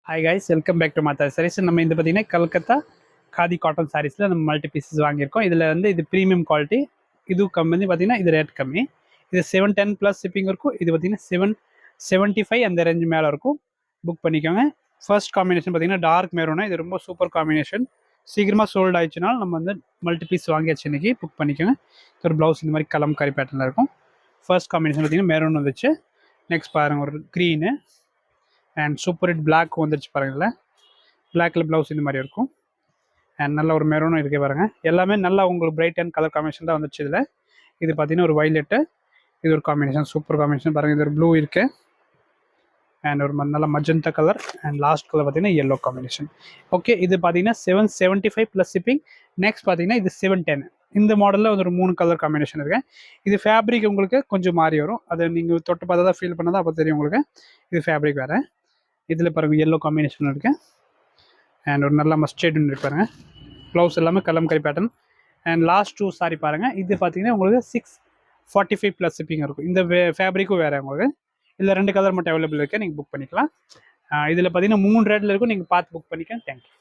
Hi guys, welcome back to Matha sarees. நம்ம இந்த பார்த்தீங்கன்னா கல்கத்தா காதி காட்டன் சாரீஸில் நம்ம மல்டி பீசஸ் வாங்கியிருக்கோம். இதில் வந்து இது ப்ரீமியம் குவாலிட்டி, இது கம்மி பார்த்தீங்கன்னா இது ரேட் கம்மி. இது 710+ ஷிப்பிங் இருக்கும். இது பார்த்தீங்கன்னா 775 அந்த ரேஞ்சு மேலே இருக்கும். புக் பண்ணிக்கோங்க. ஃபர்ஸ்ட் காம்பினேஷன் பார்த்தீங்கன்னா டார்க் மெரூனா, இது ரொம்ப சூப்பர் காம்பினேஷன். சீக்கிரமாக சோல்ட் ஆயிடுச்சுனாலும் நம்ம வந்து மல்டி பீஸ் வாங்கியாச்சு இன்னைக்கு. புக் பண்ணிக்கோங்க. ஒரு ப்ளவுஸ் இந்த மாதிரி கலம்காரி பேட்டர்னில் இருக்கும். ஃபர்ஸ்ட் காம்பினேஷன் பார்த்தீங்கன்னா மெரூன் வந்துச்சு. நெக்ஸ்ட் பாருங்கள், ஒரு green and super hit black வந்துருச்சு பாருங்களேன். பிளாக்ல ப்ளவுஸ் இந்த மாதிரி இருக்கும். அண்ட் நல்ல ஒரு மெரூனும் இருக்கு பாருங்க. எல்லாமே நல்லா உங்களுக்கு பிரைட் அண்ட் கலர் காம்பினேஷன் தான் வந்துச்சு இதில். இது பார்த்தீங்கன்னா ஒரு வைலெட்டு, இது ஒரு காம்பினேஷன், சூப்பர் காம்பினேஷன் பாருங்கள். இது ஒரு ப்ளூ இருக்கு அண்ட் ஒரு நல்ல magenta colour and last colour பார்த்தீங்கன்னா எல்லோ காம்பினேஷன். ஓகே, இது பார்த்தீங்கன்னா 775+ ஷிப்பிங். நெக்ஸ்ட் பார்த்தீங்கன்னா இது 710. இந்த மாடலில் ஒரு 3 கலர் காம்பினேஷன் இருக்கு. இது ஃபேப்ரிக் உங்களுக்கு கொஞ்சம் மாறி வரும். அதை நீங்கள் தொட்டு பார்த்தா தான் ஃபீல் பண்ணாதான் அப்போ தெரியும் உங்களுக்கு. இது ஃபேப்ரிக் வேறு. இதில் பாருங்கள் எல்லோ காம்பினேஷன் இருக்கு அண்ட் ஒரு நல்ல மஸ்டர்ட் இருக்கு பாருங்க. ப்ளவுஸ் எல்லாமே kalamkari pattern. And last 2 sorry பாருங்கள். இது பார்த்தீங்கன்னா உங்களுக்கு 645+ ஷிப்பிங் இருக்கும். இந்த ஃபேப்ரிக்கும் வேறு உங்களுக்கு. இதில் 2 கலர் மட்டும் அவைலபிள் இருக்குது, நீங்கள் புக் பண்ணிக்கலாம். இதில் பார்த்தீங்கன்னா 3 ரேட்டில் இருக்கும். நீங்கள் பார்த்து புக் பண்ணிக்கலாம். தேங்க்யூ.